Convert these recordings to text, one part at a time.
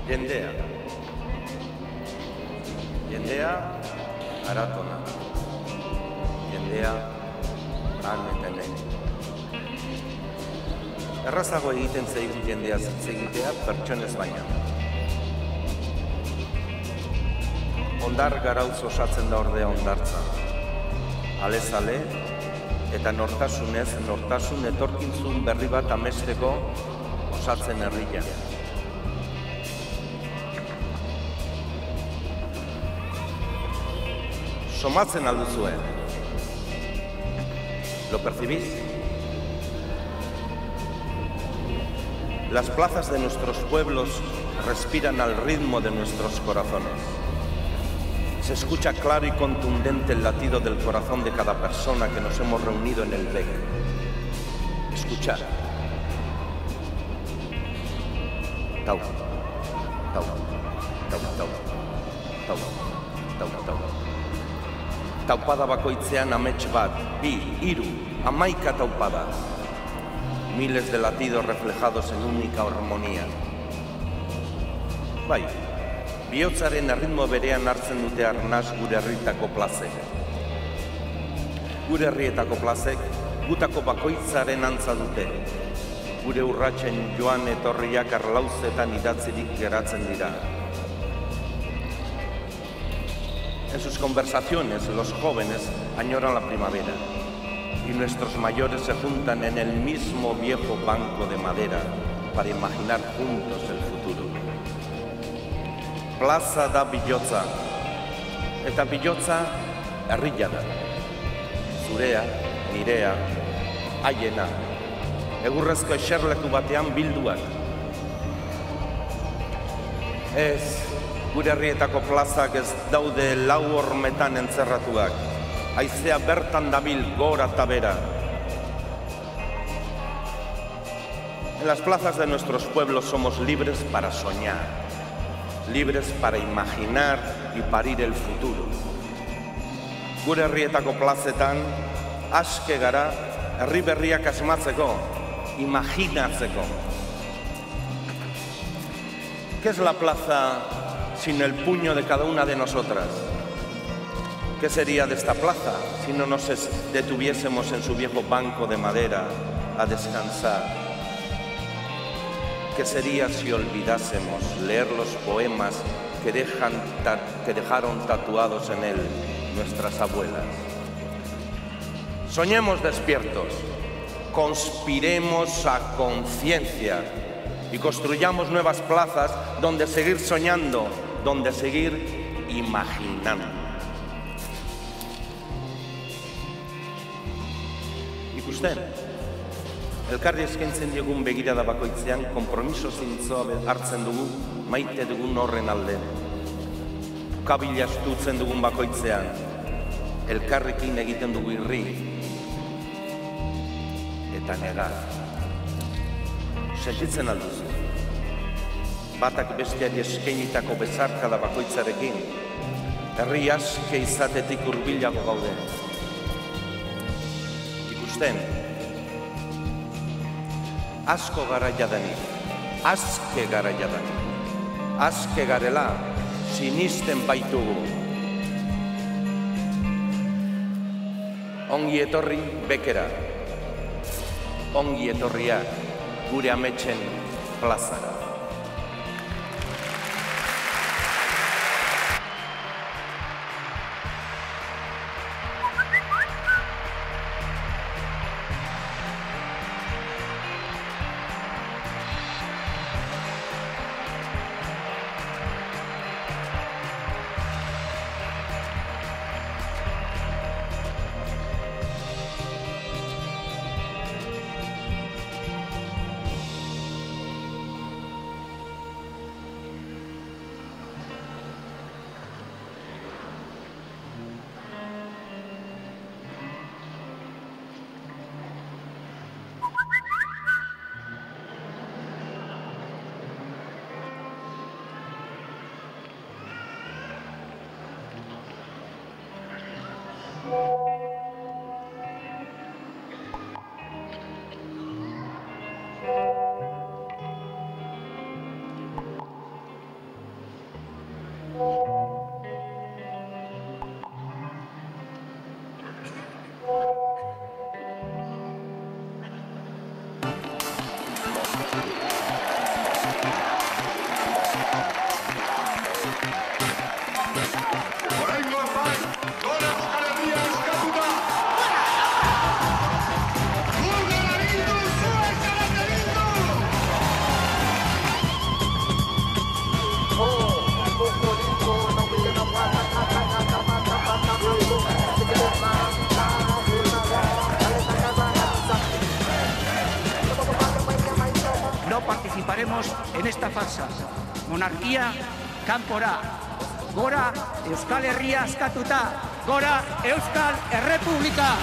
Jendea. Jendea, aratona. Jendea, han eta hemen. Errazago egiten zaigu jendea egitea pertsonez baina. Ondar garauz osatzen da ordea ondartza. Alez-ale eta nortasunez, nortasun etorkinzun berri bat amesteko osatzen herria. Somatzen alduzue. ¿Lo percibís? Las plazas de nuestros pueblos respiran al ritmo de nuestros corazones. Se escucha claro y contundente el latido del corazón de cada persona que nos hemos reunido en el BEC. Escuchar. Tau, tau, tau, tau, tau, tau, tau. Taupada bakoitzean amets bat, bi, hiru, 11 taupada. Miles de latidos reflejados en única armonía. Bai, bihotzaren erritmo berean hartzen dute arnas gure herrietako plazek. Gure herrietako plazek gutako bakoitzaren antza dute. Gure urratsen joan etorriak arlauzetan idatzirik geratzen dira. En sus conversaciones, los jóvenes añoran la primavera y nuestros mayores se juntan en el mismo viejo banco de madera para imaginar juntos el futuro. Plaza da bihotza, eta bihotza herria da. Zurea, nirea, haiena, egurrezko eserleku batean bilduak. Ez, gure herrietako plazak ez daude lau hormetan entzerratuak. Haizea bertan dabil gora eta bera. En las plazas de nuestros pueblos somos libres para soñar, libres para imaginar y parir el futuro. Gure herrietako plazetan, aske gara, herri berriak asmatzeko, imaginatzeko. ¿Qué es la plaza sin el puño de cada una de nosotras? ¿Qué sería de esta plaza si no nos detuviésemos en su viejo banco de madera a descansar? ¿Qué sería si olvidásemos leer los poemas que dejaron tatuados en él nuestras abuelas? Soñemos despiertos, conspiremos a conciencia y construyamos nuevas plazas donde seguir soñando, donde seguir imaginando. Ikusten, elkarri eskaintzen diogun begirada bakoitzean konpromiso zintzoa hartzen dugu maite dugun horren alde. Ukabila astutzen dugun bakoitzean, elkarrekin egiten dugu irri eta negar. Sentitzen alduzu, batak besteari eskainitako bezarkada bakoitzarekin, herri aske izatetik hurbilago gaude. Ikusten, asko gara jadanik, aske gara jadanik, aske garela sinisten baitugu. Ongi etorri bekera, ongi etorriak gure ametsen plazara. participaremos en esta farsa. Monarquía kanpora. Gora Euskal Herria askatuta. Gora Euskal Errepublika.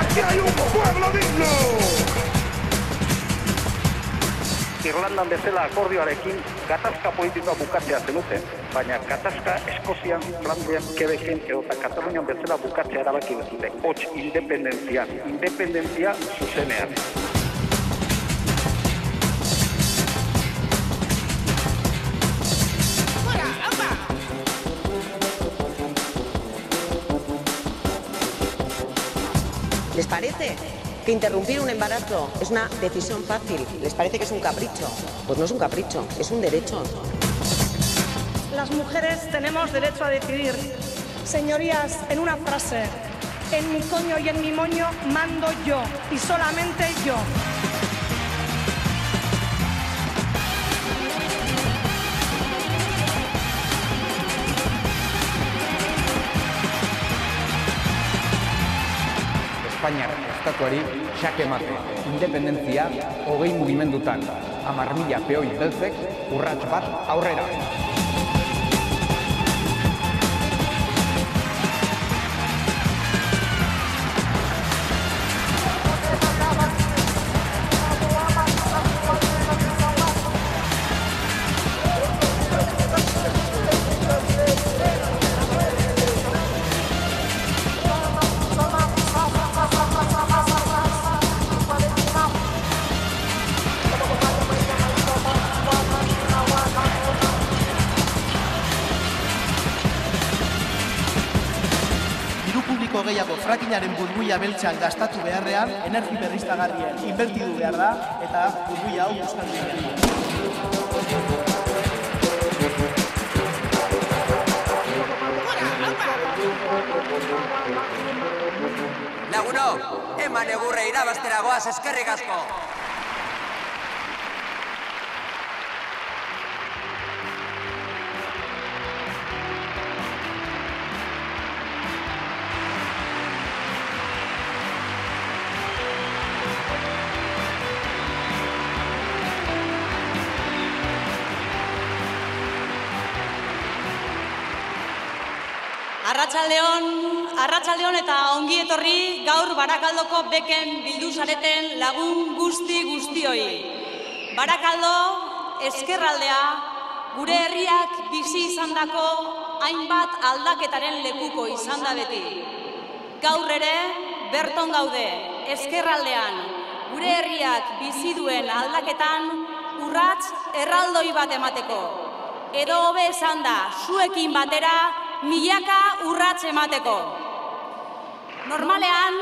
¡Aquí hay un pueblo digno! Irlandan bezala akordioarekin gatazka politikoa bukatzea zenuten, baina gatazka Eskozian, Flandian, Quebecen eta Katalunian bezala bukatzea erabaki dute. Hots independentzia zuzenean. ¿Les parece que interrumpir un embarazo es una decisión fácil? ¿Les parece que es un capricho? Pues no es un capricho, es un derecho. Las mujeres tenemos derecho a decidir. Señorías, en una frase, en mi coño y en mi moño mando yo, y solamente yo. Espainiar estatuari xake emate, independentzia 20 mugimendutan, 10.000 peoi beltzek urrats bat aurrera. Gehiago frackingaren burbuila beltzean gastatu beharrean, energi berriztagarrien inbertidu behar da, eta burbuila hau euskal bidea. Laguno, eman egurre irabaztera goaz, eskerrik asko! Arratsaldeon eta ongi etorri gaur Barakaldoko beken bildu zareten lagun guztioi. Barakaldo, ezkerraldea, gure herriak bizi izandako hainbat aldaketaren lekuko izan da beti. Gaur ere, berton gaude, ezkerraldean, gure herriak bizi duen aldaketan urrats erraldoi bat emateko. Edo hobe esan da, zuekin batera, milaka urrats emateko. Normalean,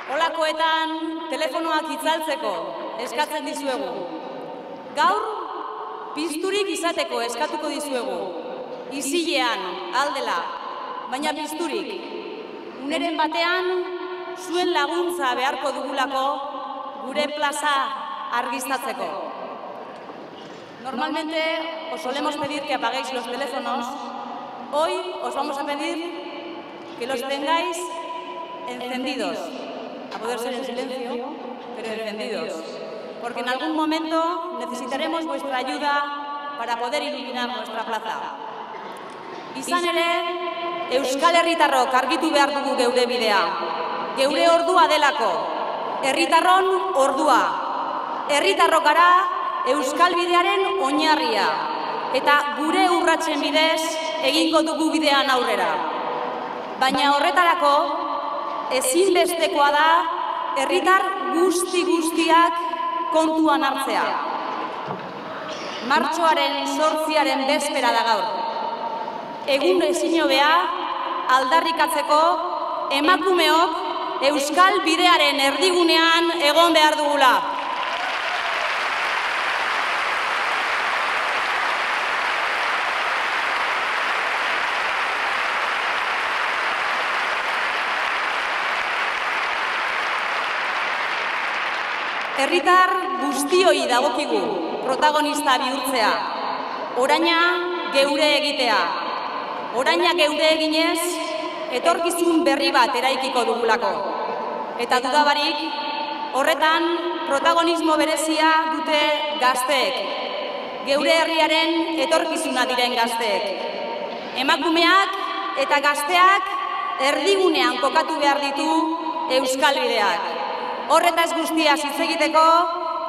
holakoetan telefonoak itzaltzeko eskatzen dizuegu. Gaur, pizturik izateko eskatuko dizuegu. Izilean, aldela, baina pizturik. Uneren batean, zuen laguntza beharko dugulako gure plaza argiztatzeko. Normalmente, os solemos pedir que apaguéis los teléfonos. Hoy os vamos a pedir que los tengáis encendidos, a poder ser en silencio, pero encendidos, porque en algún momento necesitaremos vuestra ayuda para poder iluminar nuestra plaza. Izan ere, Euskal Herritarrok argitu behar dugu geure bidea, geure ordua delako, herritarron ordua, herritarrok gara Euskal bidearen oinarria, eta gure urratsen bidez egingo dugu bidean aurrera. Baina horretarako, ezinbestekoa da herritar guztiak kontuan hartzea. Martxoaren 8 bezpera da gaur. Egun ezin hobea aldarrikatzeko emakumeok Euskal bidearen erdigunean egon behar dugula. Herritar guztioi dagokigu protagonista bihurtzea, oraina geure egitea. Oraina geure eginez, etorkizun berri bat eraikiko dugulako. Eta dudabarik, horretan protagonismo berezia dute gazteek, geure herriaren etorkizuna diren gazteek. Emakumeak eta gazteak erdigunean kokatu behar ditu euskal bideak. Horretaz guztia hitz egiteko,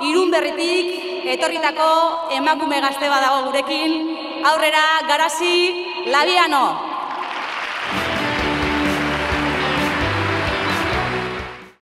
Irunberritik etorritako emakume gazte bat dago gurekin, aurrera Garazi Labiano.